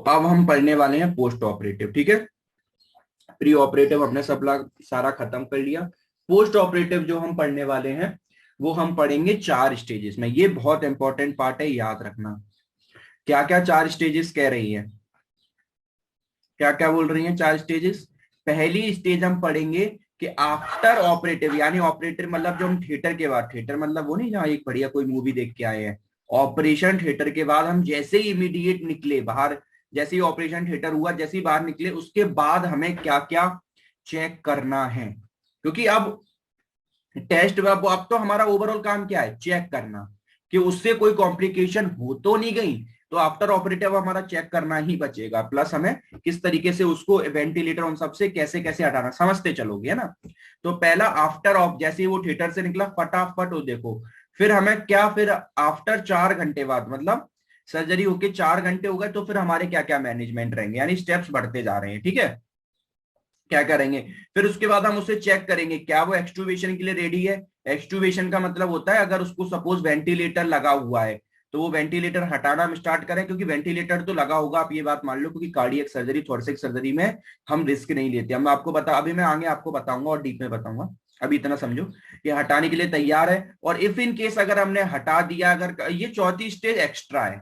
अब हम पढ़ने वाले हैं पोस्ट ऑपरेटिव, ठीक है। प्री ऑपरेटिव हमने सब सारा खत्म कर लिया। पोस्ट ऑपरेटिव जो हम पढ़ने वाले हैं वो हम पढ़ेंगे 4 स्टेजेस में। ये बहुत इंपॉर्टेंट पार्ट है, याद रखना। क्या क्या 4 स्टेजेस कह रही है, क्या क्या बोल रही हैं 4 स्टेजेस। पहली स्टेज हम पढ़ेंगे कि आफ्टर ऑपरेटिव, यानी ऑपरेटिव मतलब जो हम थिएटर के बाद, थिएटर मतलब वो नहीं जहाँ एक बढ़िया कोई मूवी देख के आए हैं। ऑपरेशन थिएटर के बाद हम जैसे ही इमीडिएट निकले बाहर, जैसे ही ऑपरेशन थिएटर हुआ, जैसे ही बाहर निकले, उसके बाद हमें क्या क्या चेक करना है। क्योंकि अब टेस्ट, अब तो हमारा ओवरऑल काम क्या है, चेक करना कि उससे कोई कॉम्प्लिकेशन हो तो नहीं गई। तो आफ्टर ऑपरेटिव हमारा चेक करना ही बचेगा, प्लस हमें किस तरीके से उसको वेंटिलेटर उन सबसे कैसे कैसे हटाना, समझते चलोगे, है ना। तो पहला आफ्टर ऑफ, जैसे ही वो थिएटर से निकला फटाफट वो देखो। फिर हमें क्या, फिर आफ्टर 4 घंटे बाद, मतलब सर्जरी होके 4 घंटे हो गए, तो फिर हमारे क्या क्या मैनेजमेंट रहेंगे, यानी स्टेप्स बढ़ते जा रहे हैं, ठीक है। क्या करेंगे, फिर उसके बाद हम उसे चेक करेंगे क्या वो एक्सट्यूबेशन के लिए रेडी है। एक्सट्यूबेशन का मतलब होता है अगर उसको सपोज वेंटिलेटर लगा हुआ है तो वो वेंटिलेटर हटाना हम स्टार्ट करें, क्योंकि वेंटिलेटर तो लगा होगा, आप ये बात मान लो, क्योंकि कार्डियक सर्जरी, थोरेसिक सर्जरी में हम रिस्क नहीं लेते। हम आपको बता, अभी मैं आगे आपको बताऊंगा और डीप में बताऊंगा। अभी इतना समझो कि हटाने के लिए तैयार है, और इफ इन केस अगर हमने हटा दिया, अगर ये चौथी स्टेज एक्स्ट्रा है।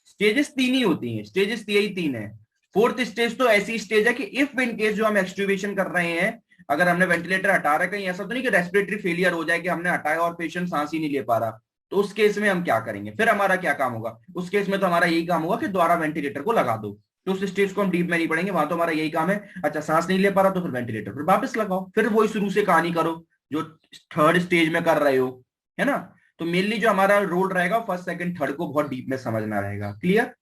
स्टेजेस 3 ही होती हैं, स्टेजेस यही 3 है। फोर्थ स्टेज तो ऐसी स्टेज है कि इफ इन केस जो हम एक्सट्यूबेशन कर रहे हैं, अगर हमने वेंटिलेटर हटा रहा है, कहीं ऐसा तो नहीं कि रेस्पिरेटरी फेलियर हो जाए कि हमने हटाया और पेशेंट सांस ही नहीं ले पा रहा, तो उस केस में हम क्या करेंगे, फिर हमारा क्या काम होगा। उस केस में तो हमारा यही काम होगा कि दोबारा वेंटिलेटर को लगा दो। तो उस स्टेज को हम डीप में नहीं पढ़ेंगे, वहां तो हमारा यही काम है। अच्छा, सांस नहीं ले पा रहा तो फिर वेंटिलेटर फिर वापस लगाओ, फिर वही शुरू से कहानी करो जो थर्ड स्टेज में कर रहे हो, है ना। तो मेनली जो हमारा रोल रहेगा फर्स्ट सेकंड थर्ड को बहुत डीप में समझना रहेगा। क्लियर,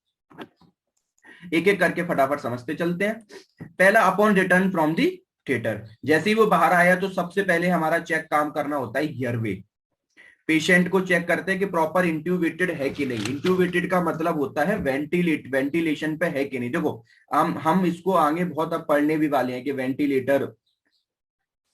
एक एक करके फटाफट समझते चलते हैं। पहला, upon return from the theatre, जैसे ही वो बाहर आया तो सबसे पहले हमारा चेक काम करना होता है एयरवे। पेशेंट को चेक करते हैं कि प्रॉपर इंट्यूबेटेड है कि नहीं। इंट्यूबेटेड का मतलब होता है वेंटिलेशन पे है कि नहीं। देखो हम इसको आगे बहुत अब पढ़ने भी वाले हैं कि वेंटिलेटर,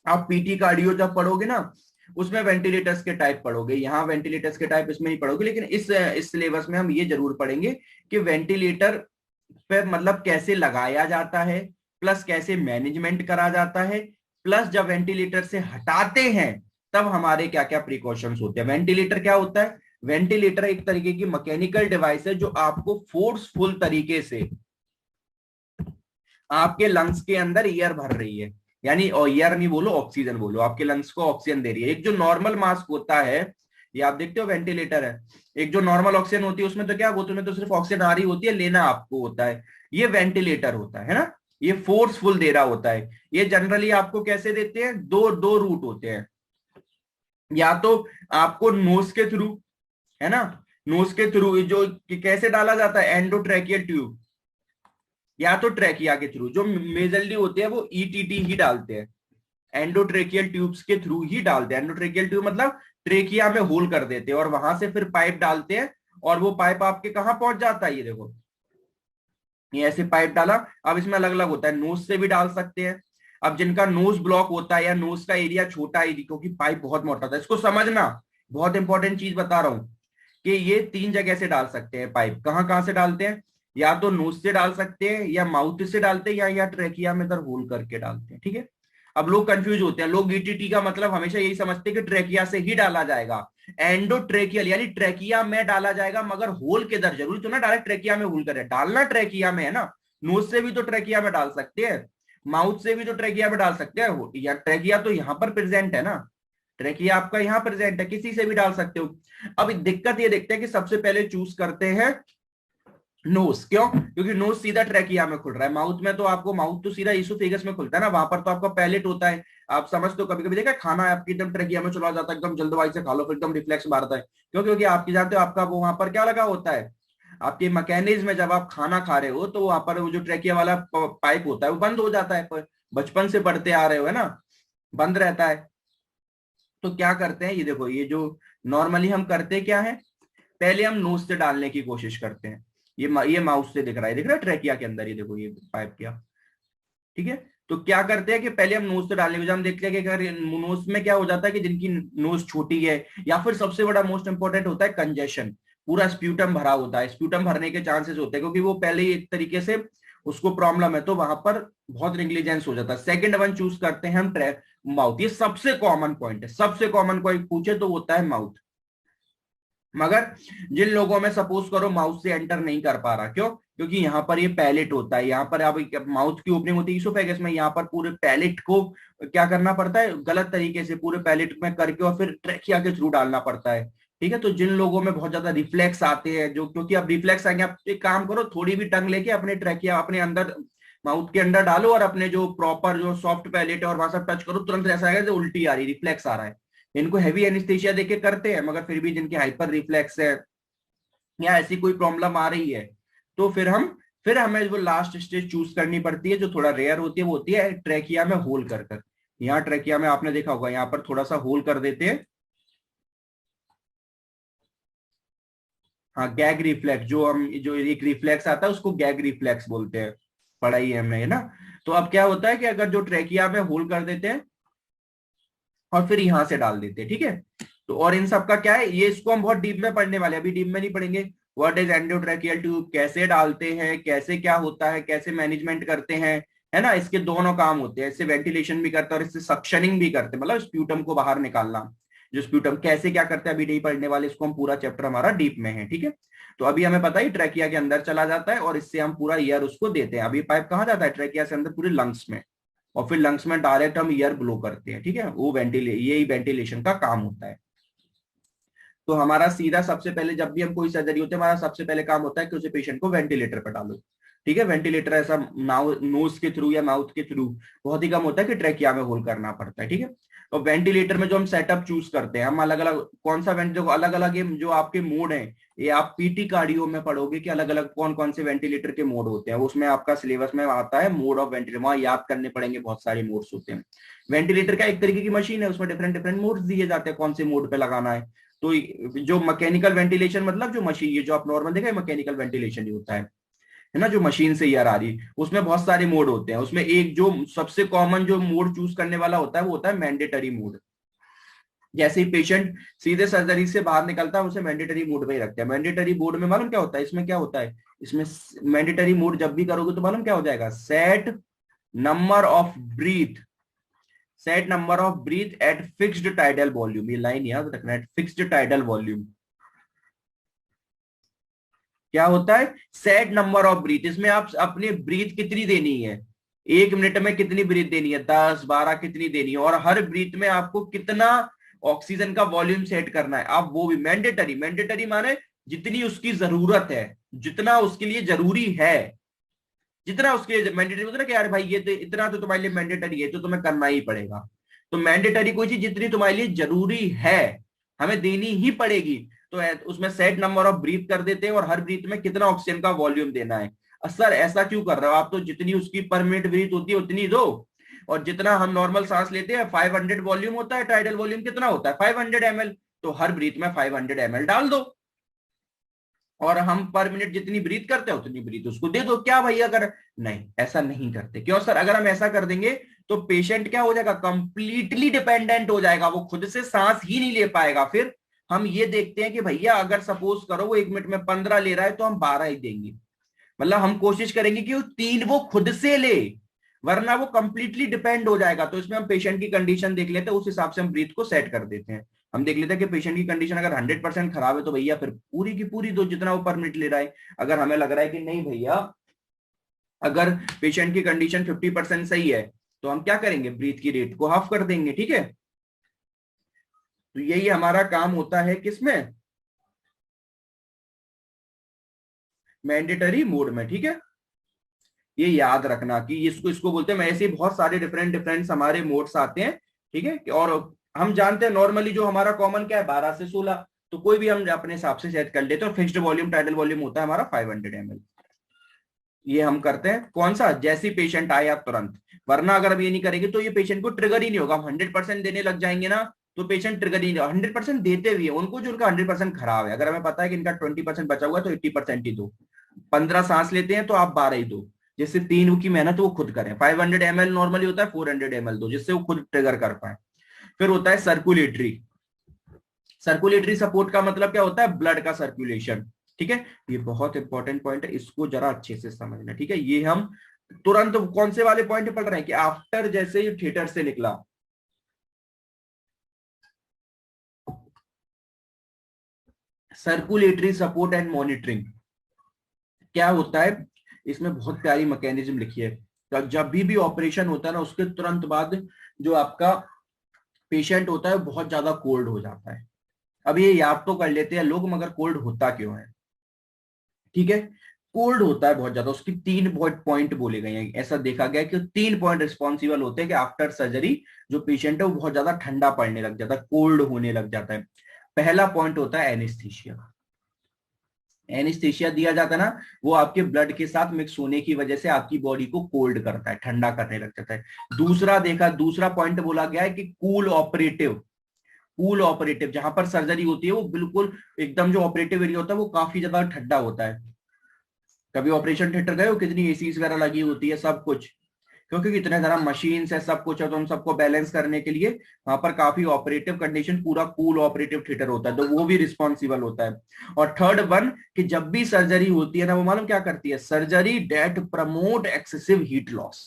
आप पीटी कार्डियो जब पढ़ोगे ना, उसमें वेंटिलेटर्स के टाइप पढ़ोगे, यहाँ वेंटिलेटर्स के टाइप इसमें नहीं पढ़ोगे, लेकिन इस सिलेबस में हम ये जरूर पढ़ेंगे कि वेंटिलेटर पे मतलब कैसे लगाया जाता है, प्लस कैसे मैनेजमेंट करा जाता है, प्लस जब वेंटिलेटर से हटाते हैं तब हमारे क्या क्या प्रिकॉशंस होते हैं। वेंटिलेटर क्या होता है, वेंटिलेटर एक तरीके की मैकेनिकल डिवाइस है जो आपको फोर्सफुल तरीके से आपके लंग्स के अंदर एयर भर रही है, यानी और एयर नहीं बोलो, ऑक्सीजन बोलो, आपके लंग्स को ऑक्सीजन दे रही है। एक जो नॉर्मल मास्क होता है, ये आप देखते हो वेंटिलेटर है, एक जो नॉर्मल ऑक्सीजन होती है उसमें तो क्या वो तुम्हें तो सिर्फ ऑक्सीजन आ रही होती है, लेना आपको होता है। ये वेंटिलेटर होता है ना, ये फोर्सफुल दे रहा होता है। ये जनरली आपको कैसे देते हैं, दो दो रूट होते हैं। या तो आपको नोज के थ्रू, है ना, नोज के थ्रू जो कैसे डाला जाता है, एंडोट्रैकियल ट्यूब, या तो ट्रैकिया के थ्रू। जो मेजरली होते हैं वो ईटीटी ही डालते हैं, एंडोट्रेकियल ट्यूब्स के थ्रू ही डालते हैं। एंडोट्रेकियल ट्यूब मतलब ट्रेकिया में होल कर देते हैं और वहां से फिर पाइप डालते हैं, और वो पाइप आपके कहां पहुंच जाता है, ये देखो, ये ऐसे पाइप डाला। अब इसमें अलग अलग होता है, नोज से भी डाल सकते हैं। अब जिनका नोज ब्लॉक होता है या नोज का एरिया छोटा है, क्योंकि पाइप बहुत मोटा था, इसको समझना, बहुत इंपॉर्टेंट चीज बता रहा हूं कि ये 3 जगह से डाल सकते हैं पाइप। कहां कहां से डालते हैं, या तो नोज से डाल सकते हैं, या माउथ से डालते हैं, या ट्रेकिया में इधर होल करके डालते हैं, ठीक है। अब लोग कंफ्यूज होते हैं, लोग ईटीटी का मतलब हमेशा यही समझते हैं कि ट्रेकिया से ही डाला जाएगा। एंडोट्रेकियल यानी ट्रेकिया में डाला जाएगा, मगर होल के दर जरूरी तो ना डायरेक्ट ट्रेकिया में होल करे, डालना ट्रेकिया में है ना। नोज से भी तो ट्रेकिया में डाल सकते हैं, माउथ से भी तो ट्रेकिया में डाल सकते हैं, या ट्रेकिया तो यहाँ पर प्रेजेंट है ना, ट्रेकिया आपका यहाँ प्रेजेंट है, किसी से भी डाल सकते हो। अब दिक्कत ये देखते हैं कि सबसे पहले चूज करते हैं नोज, क्यों, क्योंकि नोज सीधा ट्रेकिया में खुल रहा है। माउथ में तो आपको, माउथ तो सीधा ईसोफेगस में खुलता है ना, वहां पर तो आपका पैलेट होता है। आप समझ तो कभी कभी देखा खाना आपकी एकदम ट्रेकिया में चला जाता है, एकदम जल्दबाजी से खा लो, फिर एकदम रिफ्लेक्स मारता है, क्यों, क्योंकि आपकी जानते हो आपका वो वहां पर क्या लगा होता है, आपके मैकेनिज्म में जब आप खाना खा रहे हो तो वहां पर वो जो ट्रेकिया वाला पाइप होता है वो बंद हो जाता है, बचपन से पढ़ते आ रहे हो, है ना, बंद रहता है। तो क्या करते हैं, ये देखो, ये जो नॉर्मली हम करते क्या है, पहले हम नोज से डालने की कोशिश करते हैं। ये माउस से दिख रहा है, दिख रहा है ट्रेकिया के अंदर, ये देखो ये पाइप क्या, ठीक है। तो क्या करते हैं कि पहले हम नोज से डालने की, हम देखते हैं कि अगर नोज में क्या हो जाता है कि जिनकी नोज छोटी है, या फिर सबसे बड़ा मोस्ट इंपॉर्टेंट होता है कंजेशन। पूरा स्प्यूटम भरा होता है, स्प्यूटम भरने के चांसेस होते हैं क्योंकि वो पहले ही एक तरीके से उसको प्रॉब्लम है, तो वहां पर बहुत नेग्लिजेंस हो जाता है। सेकंड वन चूज करते हैं हम माउथ, ये सबसे कॉमन पॉइंट है, सबसे कॉमन कोई पूछे तो होता है माउथ। मगर जिन लोगों में सपोज करो माउथ से एंटर नहीं कर पा रहा, क्यों? क्योंकि यहाँ पर ये पैलेट होता है, यहाँ पर अब माउथ की ओपनिंग होती है ईसोफेगस में, यहाँ पर पूरे पैलेट को क्या करना पड़ता है, गलत तरीके से पूरे पैलेट में करके और फिर ट्रेकिया के थ्रू डालना पड़ता है। ठीक है, तो जिन लोगों में बहुत ज्यादा रिफ्लेक्स आते हैं, जो क्योंकि अब रिफ्लेक्स आएंगे, आप एक काम करो, थोड़ी भी टंग लेके अपने ट्रेकिया अपने अंदर माउथ के अंदर डालो और अपने जो प्रॉपर जो सॉफ्ट पैलेट है और वहां से टच करो, तुरंत ऐसा आएगा जो उल्टी आ रही, रिफ्लेक्स आ रहा है। इनको हैवी एनेस्थीसिया देके करते हैं, मगर फिर भी जिनके हाइपर रिफ्लेक्स है या ऐसी कोई प्रॉब्लम आ रही है, तो फिर हमें वो लास्ट स्टेज चूज करनी पड़ती है, जो थोड़ा रेयर होती है, वो होती है ट्रेकिया में होल कर कर। यहाँ ट्रेकिया में आपने देखा होगा, यहाँ पर थोड़ा सा होल कर देते हैं। हाँ, गैग रिफ्लेक्स, जो एक रिफ्लेक्स आता है उसको गैग रिफ्लेक्स बोलते हैं, पढ़ाई है हमने, है ना। तो अब क्या होता है कि अगर जो ट्रेकिया में होल कर देते हैं और फिर यहां से डाल देते हैं, ठीक है। तो और इन सब का क्या है, ये इसको हम बहुत डीप में पढ़ने वाले हैं, अभी डीप में नहीं पढ़ेंगे। व्हाट इज एंडोट्रेकियल ट्यूब, कैसे डालते हैं, कैसे क्या होता है, कैसे मैनेजमेंट करते हैं, है ना। इसके दोनों काम होते हैं, इससे वेंटिलेशन भी करते हैं और इससे सक्शनिंग भी करते हैं, मतलब स्प्यूटम को बाहर निकालना। जो स्प्यूटम कैसे क्या करते हैं अभी नहीं पढ़ने वाले, इसको हम पूरा चैप्टर हमारा डीप में है, ठीक है। तो अभी हमें पता ही ट्रेकिया के अंदर चला जाता है और इससे हम पूरा ईयर उसको देते हैं। अभी पाइप कहाँ जाता है, ट्रेकिया से अंदर पूरे लंग्स में, और फिर लंग्स में डायरेक्ट हम एयर ब्लो करते हैं, ठीक है। वो यही वेंटिलेशन का काम होता है। तो हमारा सीधा सबसे पहले जब भी हम कोई सर्जरी होती है, हमारा सबसे पहले काम होता है कि उसे पेशेंट को वेंटिलेटर पर डालो, ठीक है। वेंटिलेटर ऐसा नोज के थ्रू या माउथ के थ्रू बहुत ही कम होता है कि ट्रेकिया में होल करना पड़ता है, ठीक है। तो वेंटिलेटर में जो हम सेटअप चूज करते हैं, हम अलग अलग कौन सा वेंट जो अलग अलग जो आपके मोड हैं, ये आप पीटी कार्डियो में पढ़ोगे कि अलग अलग कौन कौन से वेंटिलेटर के मोड होते हैं, उसमें आपका सिलेबस में आता है मोड ऑफ वेंटिलेटर, वहां याद करने पड़ेंगे, बहुत सारे मोड्स होते हैं। वेंटिलेटर का एक तरीके की मशीन है, उसमें डिफरेंट डिफरेंट मोड्स दिए जाते हैं, कौन से मोड पे लगाना है। तो जो मैकेनिकल वेंटिलेशन, मतलब जो मशीन, ये जो आप नॉर्मल देखा, मैकेनिकल वेंटिलेशन ही होता है ना, जो मशीन से एयर आ रही, उसमें बहुत सारे मोड होते हैं। उसमें एक जो सबसे कॉमन जो मोड चूज करने वाला होता है वो होता है मैंडेटरी मोड। जैसे ही पेशेंट सीधे सर्जरी से बाहर निकलता है, उसे मैंडेटरी मोड पे ही रखते हैं। मैंडेटरी मोड में मालूम क्या होता है, इसमें क्या होता है, इसमें मैंडेटरी मोड जब भी करोगे तो मालूम क्या हो जाएगा, set number of breath, set number of breath at fixed tidal volume, ये लाइन याद रखना है, फिक्स्ड टाइडल वॉल्यूम। क्या होता है, सेट नंबर ऑफ ब्रीथ, इसमें आप अपनी ब्रीथ कितनी देनी है, 1 मिनट में कितनी ब्रीथ देनी है, 10 12 कितनी देनी है, और हर ब्रीथ में आपको कितना ऑक्सीजन का वॉल्यूम सेट करना है। आप वो भी मैंडेटरी, मैंडेटरी माने जितनी उसकी जरूरत है, जितना उसके लिए जरूरी है, जितना उसके लिए मैंडेटरी मतलब कि यार भाई ये तो इतना तो तुम्हारे लिए मैंडेटरी है, तो तुम्हें करना ही पड़ेगा। तो मैंडेटरी कोई चीज जितनी तुम्हारे लिए जरूरी है, हमें देनी ही पड़ेगी, तो उसमें सेट नंबर ऑफ ब्रीथ कर देते हैं और हर ब्रीथ में कितना ऑक्सीजन का वॉल्यूम देना है। सर ऐसा क्यों कर रहे हो आप, तो जितनी उसकी पर मिनट ब्रीथ होती है उतनी दो, और जितना हम नॉर्मल सांस लेते हैं 500 वॉल्यूम होता है, टाइडल वॉल्यूम कितना होता है 500 ml, तो हर ब्रीथ में 500 ml डाल दो, और हम पर मिनट जितनी ब्रीथ करते हैं उतनी ब्रीथ उसको दे दो। क्या भैया कर, नहीं ऐसा नहीं करते। क्यों सर, अगर हम ऐसा कर देंगे तो पेशेंट क्या हो जाएगा, कंप्लीटली डिपेंडेंट हो जाएगा, वो खुद से सांस ही नहीं ले पाएगा। फिर हम ये देखते हैं कि भैया अगर सपोज करो वो 1 मिनट में 15 ले रहा है तो हम 12 ही देंगे, मतलब हम कोशिश करेंगे कि वो 3 वो खुद से ले, वरना वो कंप्लीटली डिपेंड हो जाएगा। तो इसमें हम पेशेंट की कंडीशन देख लेते हैं, उस हिसाब से हम ब्रीथ को सेट कर देते हैं। हम देख लेते हैं कि पेशेंट की कंडीशन अगर 100% खराब है तो भैया फिर पूरी की पूरी दो, जितना वो पर मिनट ले रहा है। अगर हमें लग रहा है कि नहीं भैया, अगर पेशेंट की कंडीशन 50% सही है, तो हम क्या करेंगे, ब्रीथ की रेट को हाफ कर देंगे, ठीक है। तो यही हमारा काम होता है किसमें, मैंडेटरी मोड में, ठीक है। ये याद रखना कि इसको इसको बोलते हैं, मैं ऐसे बहुत सारे डिफरेंट डिफरेंट हमारे मोड्स आते हैं, ठीक है। और हम जानते हैं नॉर्मली जो हमारा कॉमन क्या है 12 से 16, तो कोई भी हम अपने हिसाब से सेट कर लेते हैं। फिक्स्ड वॉल्यूम टाइडल वॉल्यूम होता है हमारा 500 ml। ये हम करते हैं कौन सा, जैसे पेशेंट आए आप तुरंत, वरना अगर हम ये नहीं करेंगे तो ये पेशेंट को ट्रिगर ही नहीं होगा। हम 100% देने लग जाएंगे ना, तो पेशेंट ट्रिगर ही नहीं, 100% देते भी है उनको जो उनका 100% खराब है। अगर हमें पता है कि इनका 20% बचा हुआ है तो 80% ही दो। 15 सांस लेते हैं तो आप 12 ही दो, जिससे 3 की मेहनत वो खुद करें। 500 ml नॉर्मली होता है, 400 ml दो, जिससे वो खुद ट्रिगर कर पाए। फिर होता है सर्कुलेटरी, सर्कुलेटरी सपोर्ट का मतलब क्या होता है? ब्लड का सर्कुलेशन। ठीक है, ये बहुत इंपॉर्टेंट पॉइंट है, इसको जरा अच्छे से समझना। ठीक है, ये हम तुरंत कौन से वाले पॉइंट पढ़ रहे हैं कि आफ्टर जैसे ही थिएटर से निकला, सर्कुलेटरी सपोर्ट एंड मॉनिटरिंग क्या होता है? इसमें बहुत प्यारी मैकेनिज्म लिखी है। तो जब भी ऑपरेशन होता है ना, उसके तुरंत बाद जो आपका पेशेंट होता है वो बहुत ज्यादा कोल्ड हो जाता है। अब ये याद तो कर लेते हैं लोग, मगर कोल्ड होता क्यों है? ठीक है, कोल्ड होता है बहुत ज्यादा, उसकी तीन पॉइंट बोले गए हैं। ऐसा देखा गया कि तीन पॉइंट रिस्पॉन्सिबल होते हैं कि आफ्टर सर्जरी जो पेशेंट है वो बहुत ज्यादा ठंडा पड़ने लग जाता है, कोल्ड होने लग जाता है। पहला पॉइंट होता है एनेस्थीसिया। एनेस्थीसिया दिया जाता है ना, वो आपके ब्लड के साथ मिक्स होने की वजह से आपकी बॉडी को कोल्ड करता है, ठंडा करने लग जाता है। दूसरा पॉइंट बोला गया है कि कूल ऑपरेटिव। कूल ऑपरेटिव जहां पर सर्जरी होती है वो बिल्कुल एकदम जो ऑपरेटिव एरिया होता है वो काफी ज्यादा ठंडा होता है। कभी ऑपरेशन थिएटर गए हो, कितनी एसीज वगैरह लगी होती है, सब कुछ, क्योंकि कितने सारा मशीन है, सब कुछ है, तो हम सबको बैलेंस करने के लिए वहां पर काफी ऑपरेटिव कंडीशन, पूरा कूल ऑपरेटिव थिएटर होता है, तो वो भी रिस्पॉन्सिबल होता है। और थर्ड वन, कि जब भी सर्जरी होती है ना, वो मालूम क्या करती है? Surgery that promote excessive heat loss.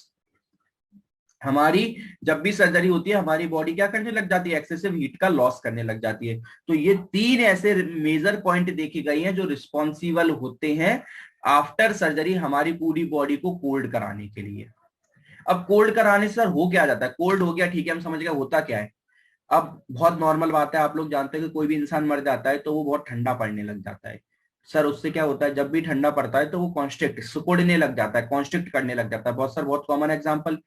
हमारी जब भी सर्जरी होती है हमारी बॉडी क्या करने लग जाती है? एक्सेसिव हीट का लॉस करने लग जाती है। तो ये तीन ऐसे मेजर पॉइंट देखे गए हैं जो रिस्पॉन्सिबल होते हैं आफ्टर सर्जरी हमारी पूरी बॉडी को कोल्ड कराने के लिए। अब कोल्ड कराने से सर हो क्या जाता है? कोल्ड हो गया, ठीक है, हम समझ गए होता क्या है। अब बहुत नॉर्मल बात है, आप लोग जानते हैं कि कोई भी इंसान मर जाता है तो वो बहुत ठंडा पड़ने लग जाता है। सर उससे क्या होता है? जब भी ठंडा पड़ता है तो वो कॉन्स्ट्रिक्ट, सिकुड़ने लग जाता है, कॉन्स्ट्रिक्ट करने लग जाता है। बहुत कॉमन एग्जांपल,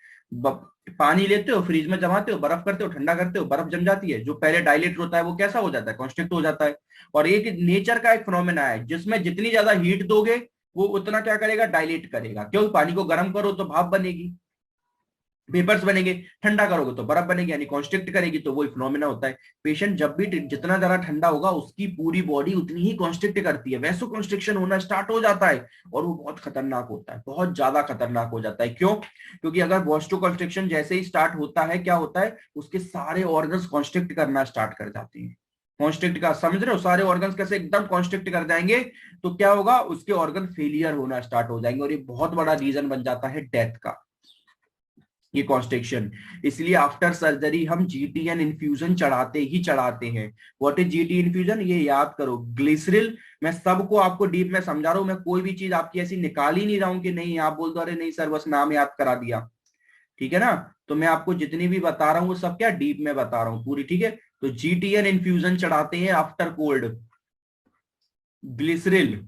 पानी लेते हो, फ्रिज में जमाते हो, बर्फ करते हो, ठंडा करते हो, बर्फ जम जाती है, जो पहले डायलेट होता है वो कैसा हो जाता है? कॉन्स्ट्रिक्ट हो जाता है। और एक नेचर का एक फिनोमेना है जिसमें जितनी ज्यादा हीट दोगे वो उतना क्या करेगा? डायलेट करेगा। क्यों? पानी को गर्म करो तो भाप बनेगी, वेपर्स बनेंगे, ठंडा करोगे तो बर्फ बनेगी, यानी कॉन्स्ट्रिक्ट करेगी, तो वो फिनोमेना होता है। पेशेंट जब भी जितना ज्यादा ठंडा होगा उसकी पूरी बॉडी उतनी ही कॉन्स्ट्रिक्ट करती है, वैसो कॉन्स्ट्रिक्शन होना स्टार्ट हो जाता है। और वो बहुत खतरनाक होता है, बहुत ज्यादा खतरनाक हो जाता है। क्यों? क्योंकि अगर वॉस्टो कॉन्स्ट्रिक्शन जैसे ही स्टार्ट होता है, क्या होता है? उसके सारे ऑर्गन्स कॉन्स्ट्रिक्ट करना स्टार्ट कर जाते हैं। कॉन्स्ट्रिक्ट का समझ रहे हो? सारे ऑर्गन्स कैसे एकदम कॉन्स्ट्रिक्ट कर जाएंगे, तो क्या होगा? उसके ऑर्गन फेलियर होना स्टार्ट हो जाएंगे, और ये बहुत बड़ा रीजन बन जाता है डेथ का, ये कॉन्स्ट्रिक्शन। इसलिए आफ्टर सर्जरी हम जीटीएन इन्फ्यूजन चढ़ाते ही चढ़ाते हैं। What is GT infusion? ये याद करो, ग्लिसरिल। मैं सबको आपको डीप में समझा रहा हूं, मैं कोई भी चीज आपकी ऐसी निकाल ही नहीं रहा हूं कि नहीं आप बोल दो अरे नहीं सर बस नाम याद करा दिया। ठीक है ना? तो मैं आपको जितनी भी बता रहा हूँ वो सब क्या डीप में बता रहा हूँ पूरी। ठीक है, तो जीटीएन इन्फ्यूजन चढ़ाते हैं आफ्टर कोल्ड। ग्लिसरिल,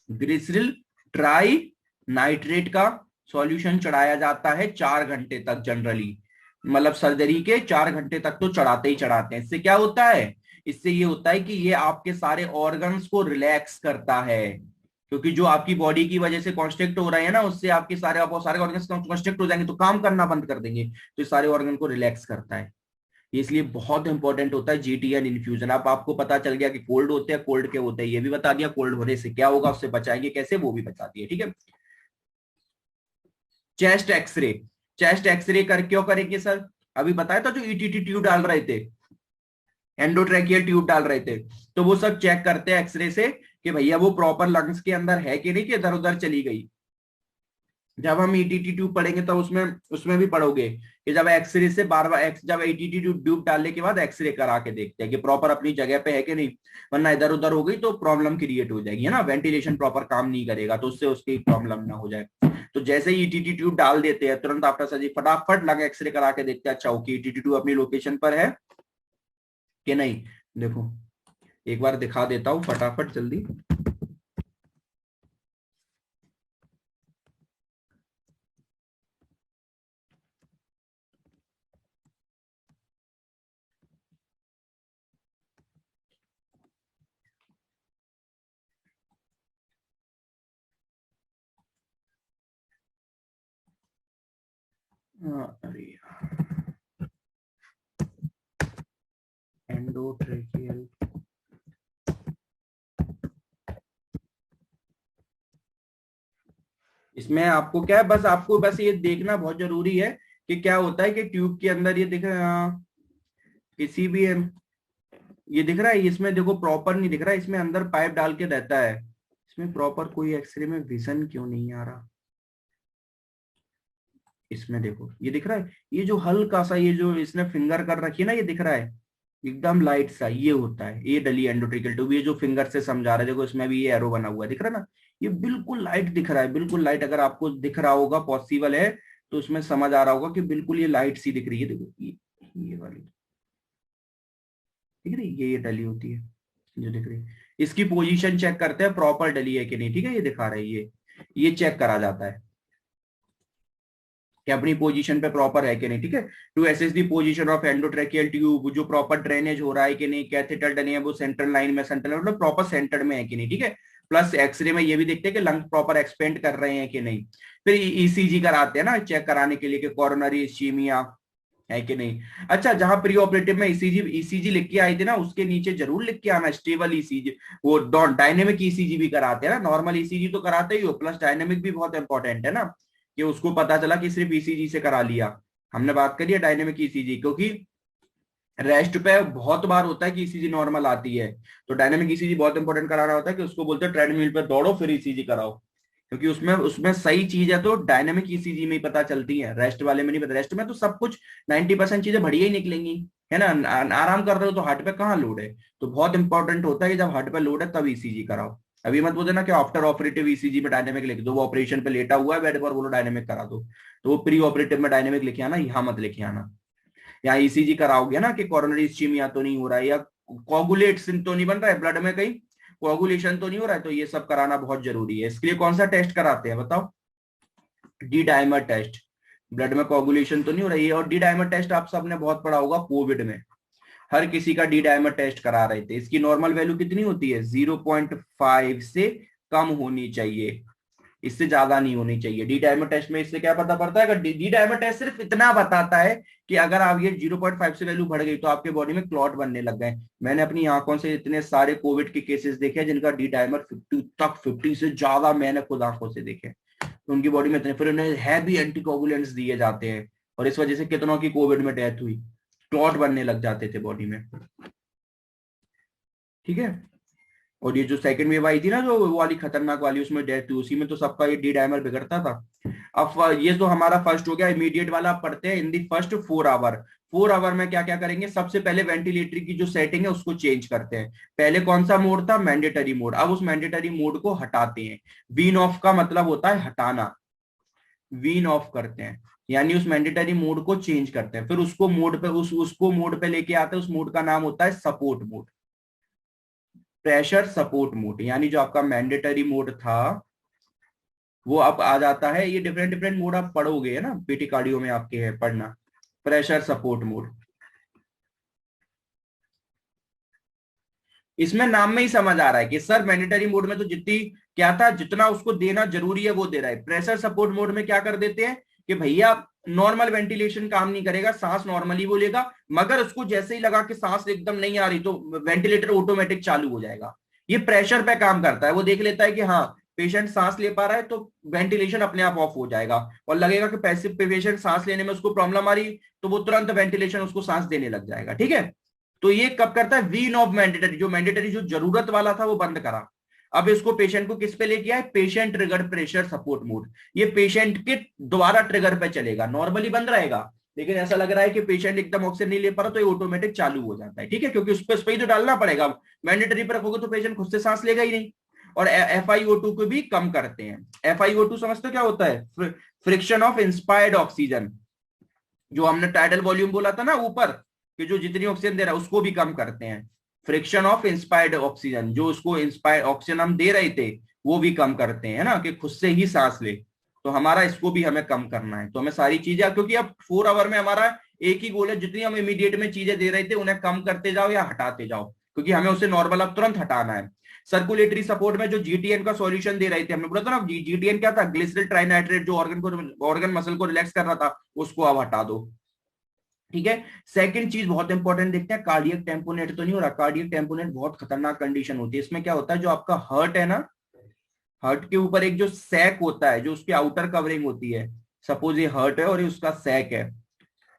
ग्लिसरिल ट्राई नाइट्रेट का सॉल्यूशन चढ़ाया जाता है 4 घंटे तक जनरली। मतलब सर्जरी के 4 घंटे तक तो चढ़ाते ही चढ़ाते हैं। इससे क्या होता है? इससे ये होता है कि ये आपके सारे ऑर्गन्स को रिलैक्स करता है, क्योंकि जो आपकी बॉडी की वजह से कॉन्स्ट्रिक्ट हो रहे हैं ना, उससे आपके सारे ऑर्गन्स कॉन्स्ट्रिक्ट हो जाएंगे तो काम करना बंद कर देंगे, तो ये सारे ऑर्गन को रिलैक्स करता है। इसलिए बहुत इंपॉर्टेंट होता है जीटीएन इन्फ्यूजन। अब आपको पता चल गया कि कोल्ड होते हैं, कोल्ड के होते हैं, ये भी बता दिया, कोल्ड होने से क्या होगा, उससे बचाएंगे कैसे वो भी बता दिया। ठीक है, चेस्ट एक्सरे। चेस्ट एक्सरे कर क्यों करेंगे सर? अभी बताया था, जो ईटीटी ट्यूब डाल रहे थे, एंडोट्रेकियल ट्यूब डाल रहे थे, तो वो सब चेक करते हैं एक्सरे से कि भैया वो प्रॉपर लंग्स के अंदर है कि नहीं, कि इधर उधर चली गई। जब हम ईटीटी ट्यूब पढ़ेंगे तो उसमें उसमें भी पढ़ोगे कि जब एक्सरे से बार बार जब ईटीटी ट्यूब डालने के बाद एक्सरे करा के देखते हैं कि प्रॉपर अपनी जगह पे है कि नहीं, वरना इधर उधर हो गई तो प्रॉब्लम क्रिएट हो जाएगी, है ना? वेंटिलेशन प्रॉपर काम नहीं करेगा तो उससे उसकी प्रॉब्लम ना हो जाए। तो जैसे ही ईटीटी ट्यूब डाल देते हैं तुरंत आफ्टर सर्जरी फटाफट लगे एक्सरे करा के देखते हैं, अच्छा ओके ईटीटी ट्यूब अपनी लोकेशन पर है कि नहीं। देखो एक बार दिखा देता हूँ फटाफट जल्दी। अरे एंडोट्रेकियल, इसमें आपको क्या है, बस आपको बस ये देखना बहुत जरूरी है कि क्या होता है कि ट्यूब के अंदर ये देखें, किसी भी ये दिख रहा है, इसमें देखो प्रॉपर नहीं दिख रहा है, इसमें अंदर पाइप डाल के रहता है, इसमें प्रॉपर कोई एक्सरे में विजन क्यों नहीं आ रहा। इसमें देखो ये दिख रहा है, ये जो हल्का सा ये जो इसने फिंगर कर रखी है ना, ये दिख रहा है एकदम लाइट सा, ये होता है, ये डली एंडोट्रिकल ट्यूब, ये जो फिंगर से समझा रहे, देखो इसमें भी ये एरो बना हुआ है, दिख रहा है ना, ये बिल्कुल लाइट दिख रहा है, बिल्कुल लाइट, अगर आपको दिख रहा होगा पॉसिबल है तो उसमें समझ आ रहा होगा कि बिल्कुल ये लाइट सी दिख रही है, देखो ये वाली दिख रही है, ये डली होती है जो दिख रही है। इसकी पोजीशन चेक करते हैं प्रॉपर डली है कि नहीं, ठीक है, ये दिखा रहा है, ये चेक करा जाता है कि अपनी पोजीशन पे प्रॉपर है कि नहीं, ठीक है। To assess the position of endotracheal tube, जो प्रॉपर ड्रेनेज हो रहा है कि नहीं, कैथेटर डले हैं वो सेंट्रल लाइन में, सेंट्रल मतलब प्रॉपर सेंटर में है कि नहीं, ठीक है। प्लस एक्सरे में ये भी देखते हैं कि लंग प्रॉपर एक्सपेंड कर रहे हैं कि नहीं। फिर ईसीजी कराते हैं ना चेक कराने के लिए कि कोरोनरी इस्कीमिया है कि नहीं। अच्छा, जहां प्री ऑपरेटिव में ईसीजी लिख के आई थी ना, उसके नीचे जरूर लिख के आना स्टेबल ईसीजी, वो डायनेमिक ईसीजी भी कराते हैं ना, नॉर्मल ईसीजी तो कराते ही हो, प्लस डायनेमिक भी बहुत इंपॉर्टेंट है ना, कि उसको पता चला कि सिर्फ ईसीजी से करा लिया। हमने बात करी है डायनेमिक ईसीजी, क्योंकि रेस्ट पे बहुत बार होता है कि ईसीजी नॉर्मल आती है, तो डायनेमिक ईसीजी बहुत इंपॉर्टेंट कराना होता है, कि उसको बोलते हैं ट्रेडमिल पे दौड़ो फिर ईसीजी कराओ, क्योंकि उसमें उसमें सही चीज है तो डायनेमिक ईसीजी में ही पता चलती है, रेस्ट वाले में नहीं पता। रेस्ट में तो सब कुछ 90% चीजें बढ़िया ही निकलेंगी, है ना, आराम कर रहे हो तो हार्ट पे कहाँ लोड है, तो बहुत इंपॉर्टेंट होता है कि जब हार्ट पे लोड है तब ईसीजी कराओ। अभी मत बोलते ना कि आफ्टर ऑपरेटिव ईसीजी में डायनेमिक लिख दो, वो ऑपरेशन पे लेटा हुआ है बेड पर, बोलो डायनेमिक करा दो, तो वो प्री ऑपरेटिव में डायनेमिक लिखे आना, यहाँ मत लिखे आना। या ईसीजी कराओगे ना कि कोरोनरी इस्कीमिया तो नहीं हो रहा है, या कोगुलेशन तो नहीं बन रहा है ब्लड में, कहीं कोगुलेशन तो नहीं हो रहा है, तो ये सब कराना बहुत जरूरी है। इसके लिए कौन सा टेस्ट कराते हैं बताओ, डी डायमर टेस्ट, ब्लड में कोगुलेशन तो नहीं हो रही है। और डी डायमर टेस्ट आप सबने बहुत पढ़ा होगा कोविड में, हर किसी का डी डायमर टेस्ट करा रहे थे। इसकी नॉर्मल वैल्यू कितनी होती है, 0.5 से कम होनी चाहिए, इससे ज्यादा नहीं होनी चाहिए। डी डायमर टेस्ट में इससे क्या पता पड़ता है, अगर डी डायमर टेस्ट सिर्फ इतना बताता है कि अगर आप ये 0.5 से वैल्यू बढ़ गई तो आपके बॉडी में क्लॉट बनने लग गए। मैंने अपनी आंखों से इतने सारे कोविड के केसेस देखे जिनका डी डायमर 50 तक, 50 से ज्यादा मैंने खुद आंखों से देखे, तो उनकी बॉडी में इतने, फिर उन्हें हैवी एंटीकोगुलेंट्स दिए जाते हैं, और इस वजह से कितनों की कोविड में डेथ हुई, क्लॉट बनने लग जाते थे बॉडी में, ठीक है। और ये जो सेकंड वेव आई थी ना, जो वो वाली खतरनाक वाली, उसमें डेथ हुई, उसी में तो सबका ये डी डायमर बिगड़ता था। अब ये तो हमारा फर्स्ट हो गया इमीडिएट वाला। आप पढ़ते हैं इन दी फर्स्ट 4 आवर। 4 आवर में क्या क्या करेंगे, सबसे पहले वेंटिलेटरी की जो सेटिंग है उसको चेंज करते हैं। पहले कौन सा मोड था, मैंडेटरी मोड, अब उस मैंडेटरी मोड को हटाते हैं। वीन ऑफ का मतलब होता है हटाना, वीन ऑफ करते हैं, यानी उस मैंडेटरी मोड को चेंज करते हैं, फिर उसको मोड पे उसको मोड पे लेके आते हैं। उस मोड का नाम होता है support mode, pressure support mode, यानी जो आपका मैंडेटरी मोड था वो अब आ जाता है। ये डिफरेंट डिफरेंट मोड आप पढ़ोगे, है ना, पीटी कार्डियो में आपके है पढ़ना, प्रेशर सपोर्ट मोड। इसमें नाम में ही समझ आ रहा है कि सर मैंडेटरी मोड में तो जितनी क्या था, जितना उसको देना जरूरी है वो दे रहा है। प्रेशर सपोर्ट मोड में क्या कर देते हैं कि भैया नॉर्मल वेंटिलेशन काम नहीं करेगा, सांस नॉर्मली वो लेगा, मगर उसको जैसे ही लगा कि सांस एकदम नहीं आ रही तो वेंटिलेटर ऑटोमेटिक चालू हो जाएगा। ये प्रेशर पे काम करता है, वो देख लेता है कि हाँ पेशेंट सांस ले पा रहा है तो वेंटिलेशन अपने आप ऑफ हो जाएगा, और लगेगा कि पैसिव पेशेंट सांस लेने में उसको प्रॉब्लम आ रही तो वो तुरंत वेंटिलेशन उसको सांस देने लग जाएगा, ठीक है। तो ये कब करता है, वीन ऑफ मैंडेटरी, जो मैंडेटरी जो जरूरत वाला था वो बंद करा। अब इसको पेशेंट को किस पे लेके आए, patient trigger pressure support mode. ये पेशेंट के द्वारा ट्रिगर पे चलेगा, नॉर्मली बंद रहेगा, लेकिन ऐसा लग रहा है कि पेशेंट एकदम ऑक्सीजन नहीं ले पा रहा तो ये ऑटोमेटिक चालू हो जाता है, ठीक है, क्योंकि उस पर ही तो डालना पड़ेगा। मैंडेटरी पर रखोगे तो पेशेंट खुद से सांस लेगा ही नहीं। और FiO2 को भी कम करते हैं। FiO2 समझते हो क्या होता है, फ्रिक्शन ऑफ इंस्पायर्ड ऑक्सीजन, जो हमने टाइडल वॉल्यूम बोला था ना ऊपर, कि जो जितनी ऑक्सीजन दे रहा है उसको भी कम करते हैं। फ्रिक्शन ऑफ इंस्पायर्ड ऑक्सीजन, जो उसको इंस्पायर्ड ऑक्सीजन हम दे रहे थे वो भी कम करते हैं, है ना, कि खुद से ही सांस ले। तो हमारा इसको भी हमें कम करना है, तो हमें सारी चीजें, क्योंकि अब 4 आवर में हमारा एक ही गोल है, जितनी हम इमीडिएट में चीजें दे रहे थे उन्हें कम करते जाओ या हटाते जाओ, क्योंकि हमें उसे नॉर्मल अब तुरंत हटाना है। सर्कुलेटरी सपोर्ट में जो जीटीएन का सॉल्यूशन दे रहे थे, हमने बोला था ना जीटीएन क्या था, ग्लिसरल ट्राइनाइट्रेट, जो ऑर्गन मसल को रिलैक्स कर रहा था, उसको अब हटा दो, ठीक है। सेकंड चीज बहुत इंपॉर्टेंट देखते हैं, कार्डियक टेम्पोनेट तो नहीं हो रहा। कार्डियक टेम्पोनेट बहुत खतरनाक कंडीशन होती है। इसमें क्या होता है, जो आपका हर्ट है ना, हर्ट के ऊपर एक जो सैक होता है, जो उसकी आउटर कवरिंग होती है, सपोज ये हर्ट है और ये उसका सैक है,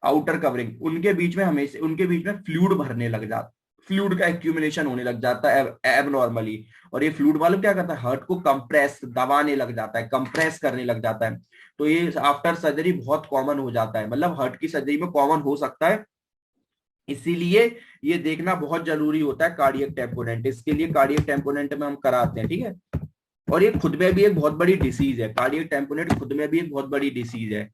आउटर कवरिंग, उनके बीच में हमेशा उनके बीच में फ्लूइड भरने लग जाता, फ्लूइड का एक्यूमुलेशन होने लग जाता है एब नॉर्मली। और ये फ्लूइड मालूम क्या करता है, हार्ट को कंप्रेस दबाने लग जाता है, कंप्रेस करने लग जाता है। तो ये आफ्टर सर्जरी बहुत कॉमन हो जाता है, मतलब हार्ट की सर्जरी में कॉमन हो सकता है। इसीलिए ये देखना बहुत जरूरी होता है कार्डियक टेम्पोनेंट, इसके लिए कार्डियक टेम्पोनेंट में हम कराते हैं, ठीक है। और ये खुद में भी एक बहुत बड़ी डिसीज है, कार्डियक टेम्पोनेट खुद में भी एक बहुत बड़ी डिसीज है।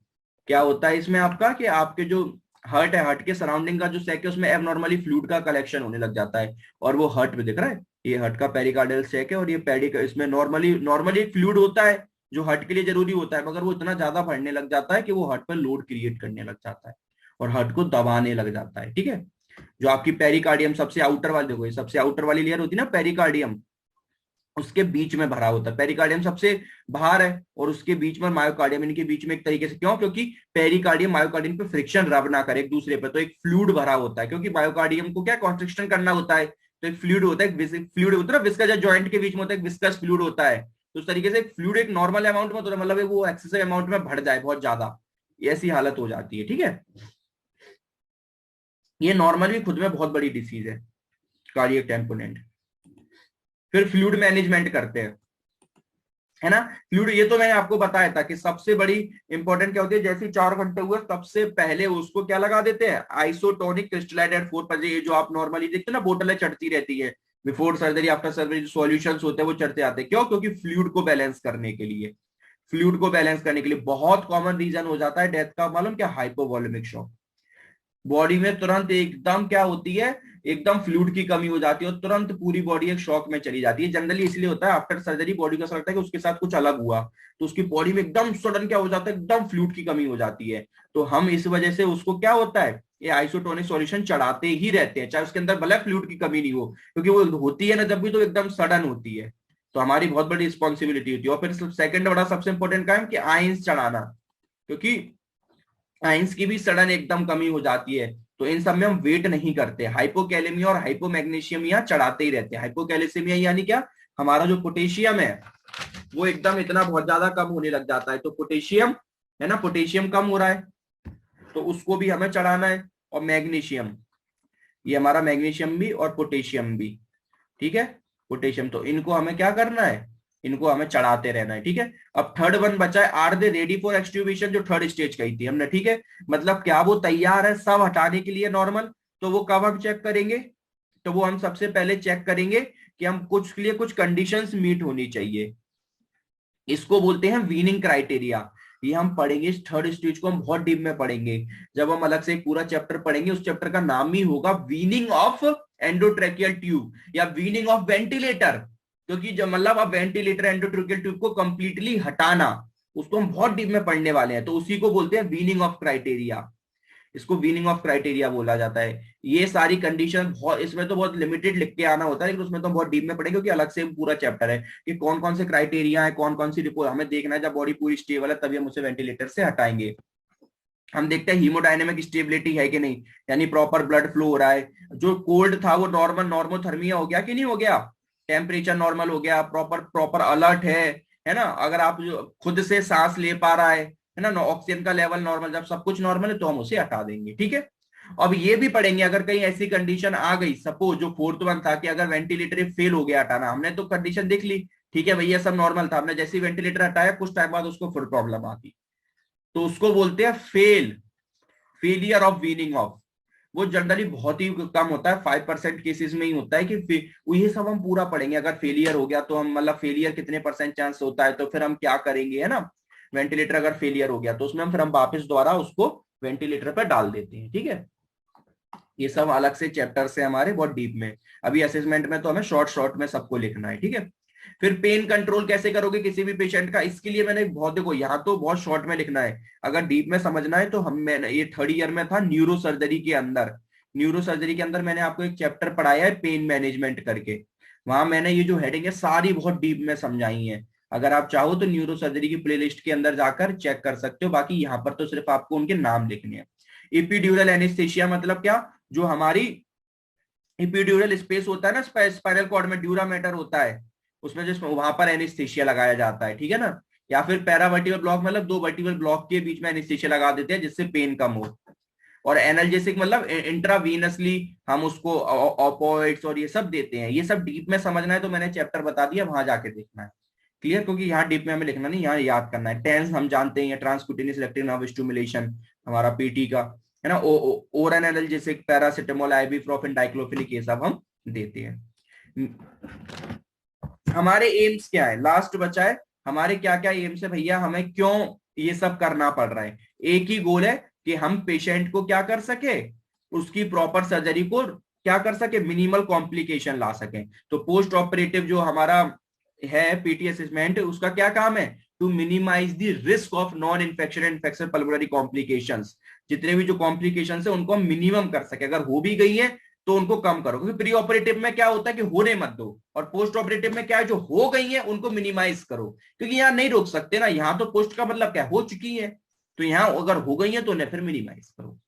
क्या होता है इसमें आपका, कि आपके जो हार्ट है, हार्ट के सराउंडिंग का जो सेक है उसमें एबनॉर्मली फ्लूइड का कलेक्शन होने लग जाता है। और वो हार्ट में दिख रहा है, ये हार्ट का पेरिकार्डियल सेक है, और ये पेरी इसमें नॉर्मली नॉर्मली फ्लूइड होता है जो हार्ट के लिए जरूरी होता है, मगर वो इतना ज्यादा बढ़ने लग जाता है कि वो हार्ट पर लोड क्रिएट करने लग जाता है और हार्ट को दबाने लग जाता है, ठीक है। जो आपकी पेरिकार्डियम सबसे आउटर वाली, देखो ये सबसे आउटर वाली लेयर होती है ना पेरिकार्डियम, उसके बीच में भरा होता है। पेरिकार्डियम सबसे बाहर है और उसके बीच में मायोकार्डियम, इनके बीच में एक तरीके से, क्यों, क्योंकि पेरिकार्डियम मायोकार्डियम पे फ्रिक्शन रब ना करे एक दूसरे पे, तो एक फ्लूइड भरा होता है, क्योंकि मायोकार्डियम को क्या कॉन्स्ट्रिक्शन करना होता है, तो एक फ्लूइड होता है, फ्लूइड होता है विस्कस, जॉइंट के बीच में होता है विस्कस फ्लूइड होता है। तो उस तरीके से फ्लूइड एक नॉर्मल अमाउंट में होता है, मतलब वो एक्सेसिव अमाउंट में बढ़ जाए बहुत ज्यादा, ऐसी हालत हो जाती है, ठीक है। ये नॉर्मली खुद में बहुत बड़ी डिसीज है कार्डियक टेम्पोनेंट। फिर फ्लूइड मैनेजमेंट करते हैं, है ना। फ्लूइड, ये तो मैंने आपको बताया था कि सबसे बड़ी इंपॉर्टेंट क्या होती है, जैसे 4 घंटे हुए सबसे पहले उसको क्या लगा देते हैं, आइसोटोनिक क्रिस्टलाइट 4%, ये जो आप नॉर्मली देखते हैं ना बोतलें चढ़ती रहती है बिफोर सर्जरी आफ्टर सर्जरी, जो सॉल्यूशंस होते हैं वो चढ़ते आते हैं, क्यों, क्योंकि फ्लूइड को बैलेंस करने के लिए, फ्लूइड को बैलेंस करने के लिए। बहुत कॉमन रीजन हो जाता है डेथ का, मालूम क्या, हाइपोवॉल्यूमिक शॉक। बॉडी में तुरंत एकदम क्या होती है, एकदम फ्लूइड की कमी हो जाती है और तुरंत पूरी बॉडी एक शॉक में चली जाती है। जनरली इसलिए होता है आफ्टर सर्जरी बॉडी को ऐसा लगता है कि उसके साथ कुछ अलग हुआ, तो उसकी बॉडी में एकदम सडन क्या हो जाता है, एकदम फ्लूइड की कमी हो जाती है। तो हम इस वजह से उसको क्या होता है, ये आइसोटोनिक सॉल्यूशन चढ़ाते ही रहते हैं, चाहे उसके अंदर भले फ्लूइड की कमी नहीं हो, क्योंकि वो होती है ना जब भी तो एकदम सडन होती है। तो हमारी बहुत बड़ी रिस्पॉन्सिबिलिटी होती है। और फिर सेकंड बड़ा सबसे इंपॉर्टेंट काम कि आयंस चढ़ाना, क्योंकि आयंस की भी सडन एकदम कमी हो जाती है। तो इन सब में हम वेट नहीं करते, हाइपोकैलेमिया और हाइपोमैग्नीशियमिया चढ़ाते ही रहते हैं। हाइपोकैलेसेमिया यानी क्या, हमारा जो पोटेशियम है वो एकदम इतना बहुत ज्यादा कम होने लग जाता है, तो पोटेशियम है ना, पोटेशियम कम हो रहा है तो उसको भी हमें चढ़ाना है। और मैग्नीशियम, ये हमारा मैग्नीशियम भी और पोटेशियम भी, ठीक है, पोटेशियम, तो इनको हमें क्या करना है, इनको हमें चढ़ाते रहना है, ठीक है। अब थर्ड वन बचा है, are they ready for extubation, जो थर्ड स्टेज कही थी हमने, ठीक है। मतलब क्या वो तैयार है सब हटाने के लिए नॉर्मल, तो वो कब हम चेक करेंगे, तो वो हम सबसे पहले चेक करेंगे कि हम कुछ के लिए कुछ कंडीशंस मीट होनी चाहिए, इसको बोलते हैं वीनिंग क्राइटेरिया। ये हम पढ़ेंगे, इस थर्ड स्टेज को हम बहुत डीप में पढ़ेंगे, जब हम अलग से एक पूरा चैप्टर पढ़ेंगे, उस चैप्टर का नाम ही होगा वीनिंग ऑफ एंडोट्रेकियल ट्यूब या वीनिंग ऑफ वेंटिलेटर। क्योंकि जब मतलब अब वेंटिलेटर एंडोट्रेकियल ट्यूब को कंप्लीटली हटाना, उसको हम बहुत डीप में पढ़ने वाले हैं, तो उसी को बोलते हैं वीनिंग ऑफ क्राइटेरिया, इसको वीनिंग ऑफ क्राइटेरिया बोला जाता है। ये सारी कंडीशन बहुत, इसमें तो बहुत लिमिटेड लिख के आना होता है, लेकिन उसमें तो बहुत डीप में पढ़ेंगे, क्योंकि अलग से पूरा चैप्टर है कि कौन कौन से क्राइटेरिया है, कौन कौन सी रिपोर्ट हमें देखना है। जब बॉडी पूरी स्टेबल है तभी हम उसे वेंटिलेटर से हटाएंगे। हम देखते हैं हीमोडायनेमिक स्टेबिलिटी है कि नहीं, यानी प्रॉपर ब्लड फ्लो हो रहा है, जो कोल्ड था वो नॉर्मल नॉर्मोथर्मिया हो गया कि नहीं हो गया, टेम्परेचर नॉर्मल हो गया, प्रॉपर प्रॉपर अलर्ट है ना। अगर आप जो खुद से सांस ले पा रहा है ना, ऑक्सीजन का लेवल नॉर्मल, जब सब कुछ नॉर्मल है तो हम उसे हटा देंगे, ठीक है। अब ये भी पढ़ेंगे अगर कहीं ऐसी कंडीशन आ गई, सपोज जो फोर्थ वन था कि अगर वेंटिलेटर फेल हो गया हटाना, हमने तो कंडीशन देख ली, ठीक है भैया सब नॉर्मल था, हमने जैसे ही वेंटिलेटर हटाया कुछ टाइम बाद उसको फिर प्रॉब्लम आ गई, तो उसको बोलते हैं फेलियर ऑफ वीनिंग ऑफ। वो जनरली बहुत ही कम होता है, 5% केसेस में ही होता है कि ये सब हम पूरा पढ़ेंगे। अगर फेलियर हो गया तो हम मतलब फेलियर कितने परसेंट चांस होता है, तो फिर हम क्या करेंगे, है ना। वेंटिलेटर अगर फेलियर हो गया तो उसमें हम फिर हम वापस दोबारा उसको वेंटिलेटर पर डाल देते हैं, ठीक है। ये सब अलग से चैप्टर से हमारे बहुत डीप में, अभी असेसमेंट में तो हमें शॉर्ट शॉर्ट में सबको लिखना है, ठीक है। फिर पेन कंट्रोल कैसे करोगे किसी भी पेशेंट का, इसके लिए मैंने बहुत, देखो यहाँ तो बहुत शॉर्ट में लिखना है, अगर डीप में समझना है तो हम, मैंने ये थर्ड ईयर में था न्यूरो सर्जरी के अंदर, न्यूरो सर्जरी के अंदर मैंने आपको एक चैप्टर पढ़ाया है पेन मैनेजमेंट करके, वहां मैंने ये जो हेडिंग है सारी बहुत डीप में समझाई है। अगर आप चाहो तो न्यूरो सर्जरी की प्लेलिस्ट के अंदर जाकर चेक कर सकते हो, बाकी यहाँ पर तो सिर्फ आपको उनके नाम लिखने हैं। एपिड्यूरल एनेस्थेसिया मतलब क्या, जो हमारी एपिड्यूरल स्पेस होता है ना, स्पाइनल कॉर्ड में ड्यूरा मैटर होता है, उसमें जो वहां पर एनेस्थेसिया लगाया जाता है, ठीक है ना। या फिर पैरावर्टिबल ब्लॉक, मतलब दो वर्टिबल ब्लॉक के बीच में एनेस्थेसिया लगा देते हैं जिससे पेन कम हो। और एनाल्जेसिक मतलब इंट्रावीनसली हम उसको ऑपोइड्स और ये सब देते हैं। ये सब डीप में समझना है तो मैंने चैप्टर बता दिया, वहां जाके देखना है। क्लियर? क्योंकि यहाँ डीप में हमें लिखना नहीं, यहाँ याद करना है। टेंस हम जानते हैं, ट्रांसक्यूटेनियस इलेक्ट्रिक नर्व स्टिमुलेशन हमारा पीटी का है ना। ओरल एनाल्जेसिक, पैरासिटामोल, आइबुप्रोफेन, डाइक्लोफिलिक, ये सब हम देते हैं। हमारे एम्स क्या है, लास्ट बचा है हमारे क्या क्या एम्स है भैया, हमें क्यों ये सब करना पड़ रहा है। एक ही गोल है कि हम पेशेंट को क्या कर सके, उसकी प्रॉपर सर्जरी को क्या कर सके, मिनिमल कॉम्प्लिकेशन ला सके। तो पोस्ट ऑपरेटिव जो हमारा है पीटी असेसमेंट, उसका क्या काम है, to minimize the risk of non infection infection pulmonary complications. जितने भी जो कॉम्प्लिकेशंस है उनको हम मिनिमम कर सके, अगर हो भी गई है तो उनको कम करो। क्योंकि प्री ऑपरेटिव में क्या होता है कि होने मत दो, और पोस्ट ऑपरेटिव में क्या है, जो हो गई है उनको मिनिमाइज करो। क्योंकि यहाँ नहीं रोक सकते ना, यहाँ तो पोस्ट का मतलब क्या, हो चुकी है। तो यहाँ अगर हो गई है तो उन्हें फिर मिनिमाइज करो।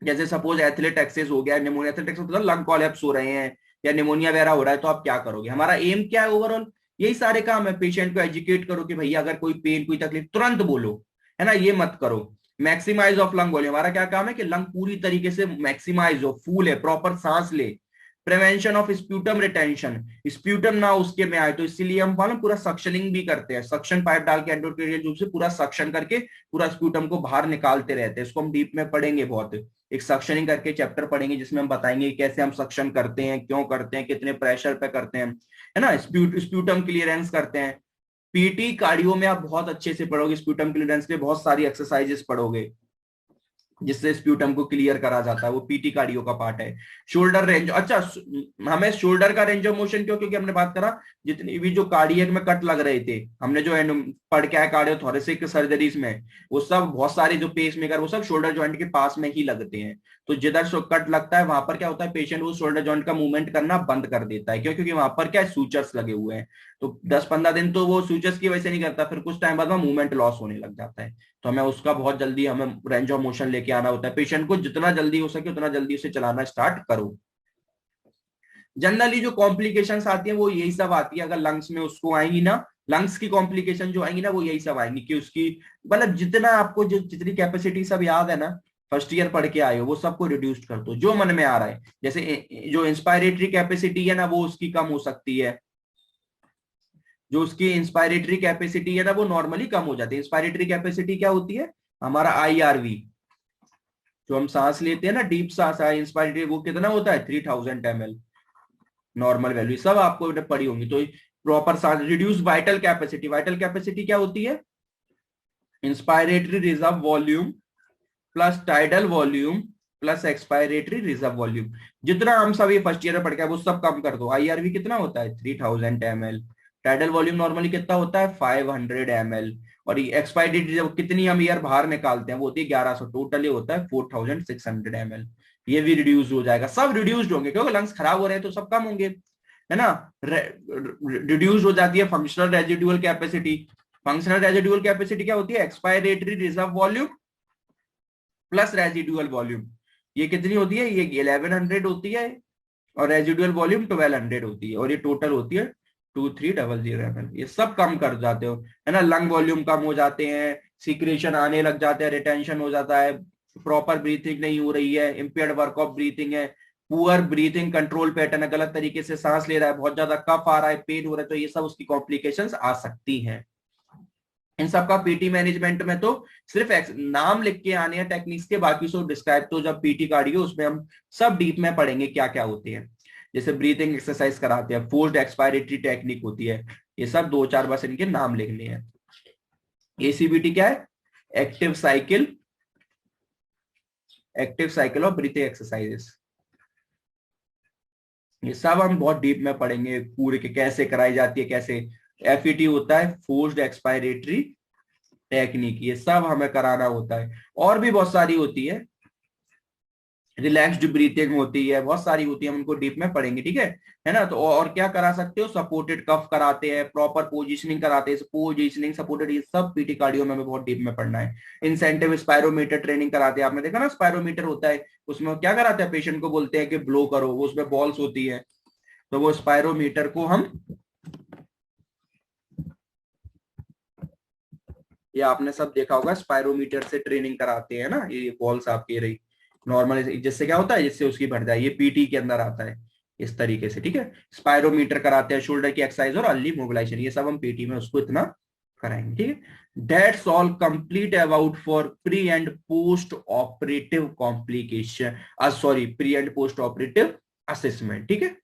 जैसे सपोज एथलेट एक्सेस हो गया, निमोनिया, एथलेट एक्सेस मतलब लंग कोलैप्स हो रहे हैं या निमोनिया वगैरह हो रहा है, तो आप क्या करोगे। हमारा एम क्या है ओवरऑल, यही सारे काम है। पेशेंट को एजुकेट करो कि भैया अगर कोई पेन, कोई तकलीफ, तुरंत बोलो, है ना, ये मत करो। मैक्सिमाइज ऑफ लंग वॉल्यूम, हमारा क्या काम है कि लंग पूरी तरीके से मैक्सिमाइज हो, फूल है, प्रॉपर सांस ले। Prevention of sputum retention, sputum ना उसके में आए, तो इसीलिए हम मालूम पूरा सक्शनिंग भी करते हैं, सक्शन पाइप डाल के एंडोट्रेरियल ट्यूब से पूरा सक्शन करके पूरा स्प्यूटम को बाहर निकालते रहते हैं। इसको हम डीप में पढ़ेंगे बहुत, एक सक्शनिंग करके चैप्टर पढ़ेंगे जिसमें हम बताएंगे कैसे हम सक्शन करते हैं, क्यों करते हैं, कितने प्रेशर पे करते हैं, है ना, स्प्यूटम क्लियरेंस करते हैं। पीटी कार्डियो में आप बहुत अच्छे से पढ़ोगे, स्प्यूटम क्लियरेंस के लिए बहुत सारी एक्सरसाइजेस पढ़ोगे जिससे स्प्यूटम को क्लियर करा जाता है, वो पीटी कार्डियो का पार्ट है। शोल्डर रेंज, अच्छा हमें शोल्डर का रेंज ऑफ मोशन क्यों, क्योंकि हमने बात करा जितनी भी जो कार्डियक में कट लग रहे थे, हमने जो पढ़ के आए कार्डियोथोरेसिक सर्जरीज में, वो सब बहुत सारे जो पेस मेकर वो सब शोल्डर जॉइंट के पास में ही लगते हैं। तो जिधर कट लगता है वहां पर क्या होता है, पेशेंट वो शोल्डर जॉइंट का मूवमेंट करना बंद कर देता है। क्यों? क्योंकि वहां पर क्या है, सूचर्स लगे हुए हैं। तो 10-15 दिन तो वो सूचर्स की वजह से नहीं करता, फिर कुछ टाइम बाद में मूवमेंट लॉस होने लग जाता है। तो हमें उसका बहुत जल्दी हमें रेंज ऑफ मोशन लेके आना होता है। पेशेंट को जितना जल्दी हो सके उतना जल्दी उसे चलाना स्टार्ट करो। जनरली जो कॉम्प्लिकेशंस आती है वो यही सब आती है, अगर लंग्स में उसको आएंगी ना, लंग्स की कॉम्प्लिकेशन जो आएंगी ना वो यही सब आएंगी कि उसकी मतलब जितना आपको जो जितनी कैपेसिटी सब याद है ना, फर्स्ट ईयर पढ़ के आए हो, वो सबको रिड्यूस कर दो जो मन में आ रहा है। जैसे जो इंस्पायरेटरी कैपेसिटी है ना वो उसकी कम हो सकती है, जो उसकी इंस्पायरेटरी कैपेसिटी है ना वो नॉर्मली कम हो जाती है। इंस्पायरेटरी कैपेसिटी क्या होती है, हमारा आईआरवी, जो हम सांस लेते हैं ना, डीप सांस, इंस्पायरेटरी वो कितना होता है, 3000 ml नॉर्मल वैल्यू, सब आपको पड़ी होंगी। तो प्रॉपर सांस, reduce vital capacity, vital capacity क्या होती है, inspiratory reserve volume plus tidal volume plus expiratory reserve volume. जितना हम सभी फर्स्ट ईयर में पढ़ के वो सब कम कर दो। आईआरवी कितना होता है, 3000 ml। टाइडल वॉल्यूम नॉर्मली कितना होता है, 500 ml। और एक्सपायरेटरी जब कितनी हम ईयर बाहर निकालते हैं वो होती है 1100, टोटली होता है 4600 ml। ये भी रिड्यूस हो जाएगा, सब रिड्यूस्ड होंगे क्योंकि लंग्स खराब हो रहे हैं तो सब कम होंगे, है ना। रिड्यूस हो जाती है functional residual capacity. Functional residual capacity क्या होती है, expiratory reserve volume plus residual volume. ये कितनी होती है, ये 1100 होती है, और रेजिडुअल वॉल्यूम 1200 होती है, और ये टोटल होती है 2300 ml। ये सब कम कर जाते हो, है ना। लंग वॉल्यूम कम हो जाते हैं, सिक्रेशन आने लग जाते हैं, रिटेंशन हो जाता है, प्रॉपर ब्रीथिंग नहीं हो रही है, इम्पेयर्ड वर्क ऑफ ब्रीथिंग है, पुअर ब्रीथिंग कंट्रोल पैटर्न है, गलत तरीके से सांस ले रहा है, बहुत ज्यादा कफ आ रहा है, पेन हो रहा है, तो ये सब उसकी कॉम्प्लिकेशंस आ सकती हैं। इन सब का पीटी मैनेजमेंट में तो सिर्फ नाम लिख के आने हैं टेक्निक्स के, बाकी सब डिस्क्राइब तो जब पीटी कार्डियो उसमें हम सब डीप में पढ़ेंगे क्या क्या होते हैं। जैसे ब्रीथिंग एक्सरसाइज कराते हैं, फोर्स्ड एक्सपायरेटरी टेक्निक होती है, ये सब 2-4 बस इनके नाम लिखने हैं। एसीबीटी क्या है, active cycle, active cycle of breathing exercises. ये सब हम बहुत डीप में पढ़ेंगे पूरे के, कैसे कराई जाती है, कैसे। एफईटी होता है फोर्स्ड एक्सपायरेटरी टेक्निक, ये सब हमें कराना होता है। और भी बहुत सारी होती है, रिलैक्स्ड ब्रीथिंग होती है, बहुत सारी होती है, हम उनको डीप में पढ़ेंगे, ठीक है ना। तो और क्या करा सकते हो, सपोर्टेड कफ कराते हैं, प्रॉपर पोजीशनिंग कराते हैं, पोजीशनिंग सपोर्टेड, ये सब पीटी कार्डियो में हमें बहुत डीप में पढ़ना है। इंसेंटिव स्पायरोमीटर ट्रेनिंग कराते हैं, आपने देखा ना स्पायरोमीटर होता है, उसमें क्या कराते हैं, पेशेंट को बोलते हैं कि ब्लो करो, वो उसमें बॉल्स होती है, तो वो स्पायरोमीटर को हम, ये आपने सब देखा होगा, स्पायरोमीटर से ट्रेनिंग कराते हैं ना, ये बॉल्स आपकी रही, नॉर्मल जिससे क्या होता है, जिससे उसकी बढ़ जाए, ये पीटी के अंदर आता है इस तरीके से, ठीक है। स्पायरोमीटर कराते हैं, शोल्डर की एक्सरसाइज और अर्ली मोबिलाइजेशन, ये सब हम पीटी में उसको इतना कराएंगे, ठीक है। That's all complete about for pre and post operative complication, sorry pre and post operative assessment, ठीक है।